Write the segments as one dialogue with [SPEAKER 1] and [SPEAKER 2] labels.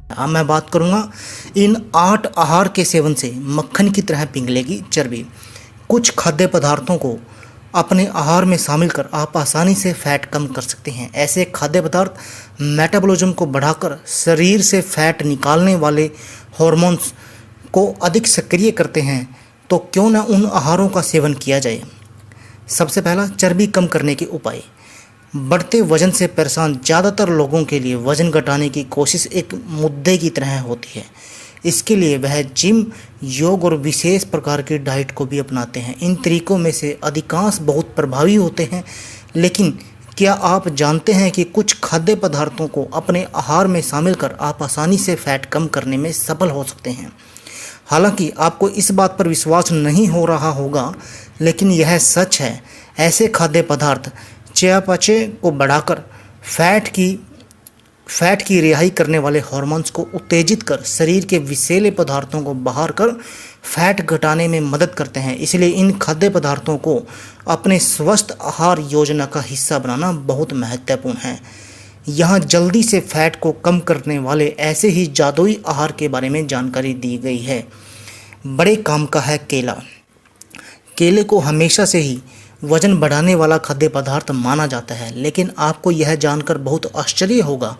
[SPEAKER 1] अब मैं बात करूंगा इन 8 आहार के सेवन से मक्खन की तरह पिघलेगी चर्बी। कुछ खाद्य पदार्थों को अपने आहार में शामिल कर आप आसानी से फैट कम कर सकते हैं। ऐसे खाद्य पदार्थ मेटाबॉलिज्म को बढ़ाकर शरीर से फैट निकालने वाले हार्मोन्स को अधिक सक्रिय करते हैं। तो क्यों न उन आहारों का सेवन किया जाए। सबसे पहला, चर्बी कम करने के उपाय। बढ़ते वजन से परेशान ज़्यादातर लोगों के लिए वजन घटाने की कोशिश एक मुद्दे की तरह होती है। इसके लिए वह जिम, योग और विशेष प्रकार की डाइट को भी अपनाते हैं। इन तरीकों में से अधिकांश बहुत प्रभावी होते हैं, लेकिन क्या आप जानते हैं कि कुछ खाद्य पदार्थों को अपने आहार में शामिल कर आप आसानी से फैट कम करने में सफल हो सकते हैं। हालांकि आपको इस बात पर विश्वास नहीं हो रहा होगा, लेकिन यह सच है। ऐसे खाद्य पदार्थ चयापचय को बढ़ाकर फैट की रिहाई करने वाले हार्मोन्स को उत्तेजित कर शरीर के विषैले पदार्थों को बाहर कर फैट घटाने में मदद करते हैं। इसलिए इन खाद्य पदार्थों को अपने स्वस्थ आहार योजना का हिस्सा बनाना बहुत महत्वपूर्ण है। यहाँ जल्दी से फैट को कम करने वाले ऐसे ही जादुई आहार के बारे में जानकारी दी गई है। बड़े काम का है केला। केले को हमेशा से ही वजन बढ़ाने वाला खाद्य पदार्थ माना जाता है, लेकिन आपको यह जानकर बहुत आश्चर्य होगा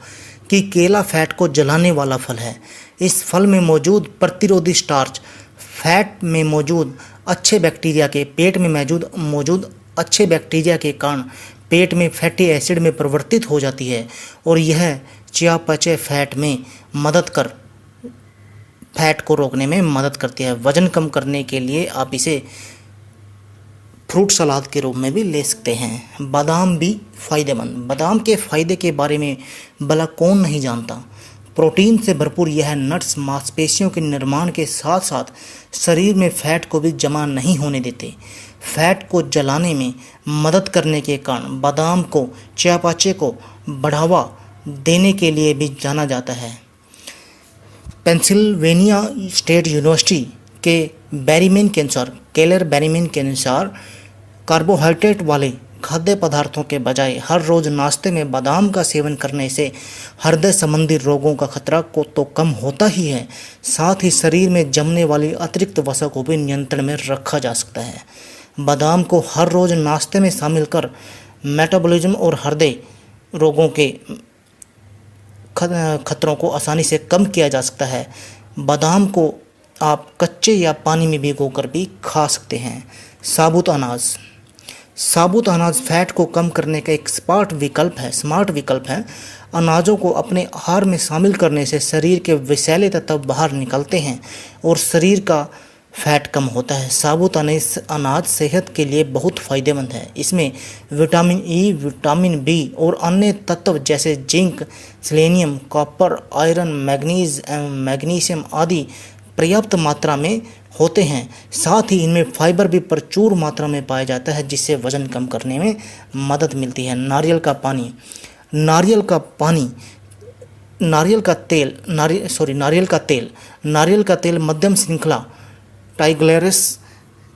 [SPEAKER 1] कि केला फैट को जलाने वाला फल है। इस फल में मौजूद प्रतिरोधी स्टार्च फैट में मौजूद अच्छे बैक्टीरिया के पेट में मौजूद अच्छे बैक्टीरिया के कारण पेट में फैटी एसिड में परिवर्तित हो जाती है और यह चयापचय फैट को रोकने में मदद करती है। वजन कम करने के लिए आप इसे फ्रूट सलाद के रूप में भी ले सकते हैं। बादाम भी फायदेमंद। बादाम के फायदे के बारे में भला कौन नहीं जानता। प्रोटीन से भरपूर यह नट्स मांसपेशियों के निर्माण के साथ साथ शरीर में फैट को भी जमा नहीं होने देते। फैट को जलाने में मदद करने के कारण बादाम को चयापचय को बढ़ावा देने के लिए भी जाना जाता है। पेंसिल्वेनिया स्टेट यूनिवर्सिटी के केलर बेरीमैन के अनुसार कार्बोहाइड्रेट वाले खाद्य पदार्थों के बजाय हर रोज़ नाश्ते में बादाम का सेवन करने से हृदय संबंधी रोगों का खतरा को तो कम होता ही है, साथ ही शरीर में जमने वाली अतिरिक्त वसा को भी नियंत्रण में रखा जा सकता है। बादाम को हर रोज़ नाश्ते में शामिल कर मेटाबॉलिज्म और हृदय रोगों के खतरों को आसानी से कम किया जा सकता है। बादाम को आप कच्चे या पानी में भिगोकर भी खा सकते हैं। साबुत अनाज फैट को कम करने का एक स्मार्ट विकल्प है। अनाजों को अपने आहार में शामिल करने से शरीर के विषैले तत्व बाहर निकलते हैं और शरीर का फैट कम होता है। साबुत अनाज सेहत के लिए बहुत फायदेमंद है। इसमें विटामिन ई, विटामिन बी और अन्य तत्व जैसे zinc, selenium, copper, iron, magnesium आदि पर्याप्त मात्रा में होते हैं। साथ ही इनमें फाइबर भी प्रचुर मात्रा में पाया जाता है, जिससे वजन कम करने में मदद मिलती है। नारियल का तेल मध्यम श्रृंखला ट्राइग्लिसराइड्स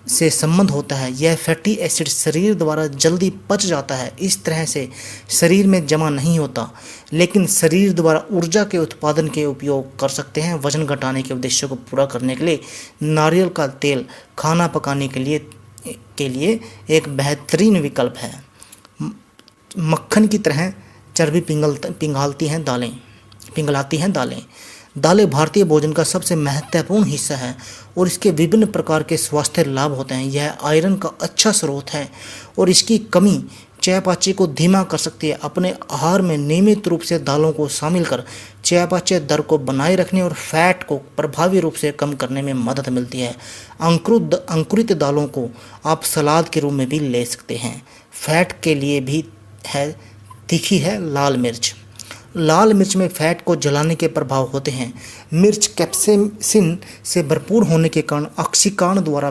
[SPEAKER 1] से संबंध होता है। यह फैटी एसिड शरीर द्वारा जल्दी पच जाता है, इस तरह से शरीर में जमा नहीं होता, लेकिन शरीर द्वारा ऊर्जा के उत्पादन के उपयोग कर सकते हैं। वजन घटाने के उद्देश्य को पूरा करने के लिए नारियल का तेल खाना पकाने के लिए एक बेहतरीन विकल्प है। मक्खन की तरह चर्बी पिघलाती हैं दालें। दालें भारतीय भोजन का सबसे महत्वपूर्ण हिस्सा है और इसके विभिन्न प्रकार के स्वास्थ्य लाभ होते हैं। यह आयरन का अच्छा स्रोत है और इसकी कमी चयापचय को धीमा कर सकती है। अपने आहार में नियमित रूप से दालों को शामिल कर चयापचय दर को बनाए रखने और फैट को प्रभावी रूप से कम करने में मदद मिलती है। अंकुरित दालों को आप सलाद के रूप में भी ले सकते हैं। फैट के लिए भी तीखी है लाल मिर्च में फैट को जलाने के प्रभाव होते हैं। मिर्च कैप्सेसिन से भरपूर होने के कारण ऑक्सीकरण द्वारा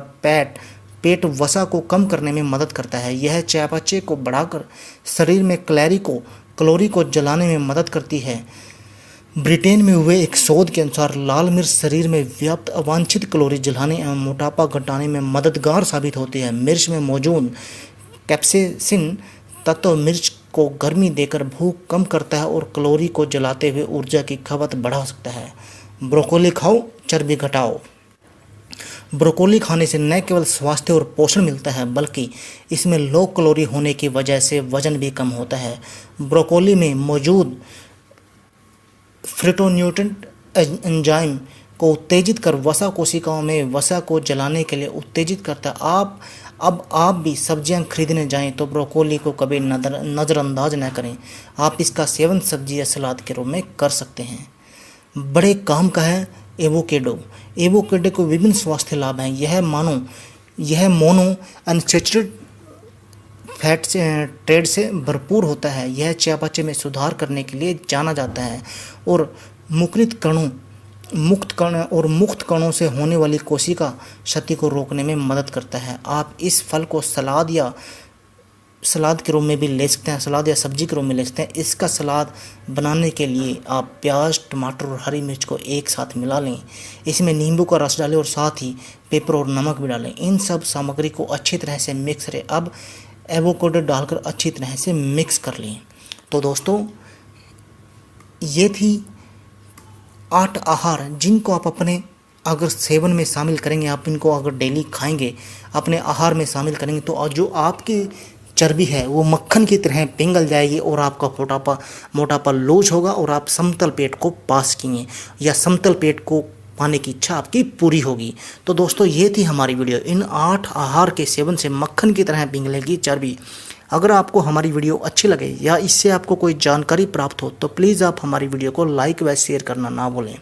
[SPEAKER 1] पेट वसा को कम करने में मदद करता है। यह चयापचय को बढ़ाकर शरीर में कैलोरी को जलाने में मदद करती है। ब्रिटेन में हुए एक शोध के अनुसार लाल मिर्च शरीर में व्याप्त अवांछित कैलोरी जलाने एवं मोटापा घटाने में मददगार साबित होती है। मिर्च में मौजूद कैप्सेसिन तत्व मिर्च को गर्मी देकर भूख कम करता है और कैलोरी को जलाते हुए ऊर्जा की खपत बढ़ा सकता है। ब्रोकोली खाओ, चर्बी घटाओ। ब्रोकोली खाने से न केवल स्वास्थ्य और पोषण मिलता है, बल्कि इसमें लो कैलोरी होने की वजह से वजन भी कम होता है। ब्रोकोली में मौजूद फाइटोन्यूट्रिएंट एंजाइम को उत्तेजित कर वसा कोशिकाओं में वसा को जलाने के लिए उत्तेजित करता है। आप भी सब्जियां खरीदने जाएं तो ब्रोकोली को कभी नज़रअंदाज न करें। आप इसका सेवन सब्जी या सलाद के रूप में कर सकते हैं। बड़े काम का है एवोकेडो। एवोकेडो को विभिन्न स्वास्थ्य लाभ हैं। यह मोनो अनसैचुरेटेड फैट से ट्रेड से भरपूर होता है। यह चयापचय में सुधार करने के लिए जाना जाता है और मुक्त कणों से होने वाली कोशिका क्षति को रोकने में मदद करता है। आप इस फल को सलाद के रूप में भी ले सकते हैं, सलाद या सब्जी के रूप में ले सकते हैं। इसका सलाद बनाने के लिए आप प्याज, टमाटर और हरी मिर्च को एक साथ मिला लें। इसमें नींबू का रस डालें और साथ ही पेपर और नमक भी डालें। इन सब सामग्री को अच्छी तरह से मिक्स करें। अब एवोकाडो डालकर अच्छी तरह से मिक्स कर लें। तो दोस्तों, ये थी 8 आहार जिनको आप अपने अगर सेवन में शामिल करेंगे, आप इनको अगर डेली खाएंगे, अपने आहार में शामिल करेंगे, तो जो आपकी चर्बी है वो मक्खन की तरह पिघल जाएगी और आपका मोटापा लूज होगा और आप समतल पेट को पा सकेंगे या समतल पेट को पाने की इच्छा आपकी पूरी होगी। तो दोस्तों, ये थी हमारी वीडियो। इन 8 आहार के सेवन से मक्खन की तरह पिघलेगी चर्बी। अगर आपको हमारी वीडियो अच्छी लगे या इससे आपको कोई जानकारी प्राप्त हो तो प्लीज़ आप हमारी वीडियो को लाइक व शेयर करना ना भूलें।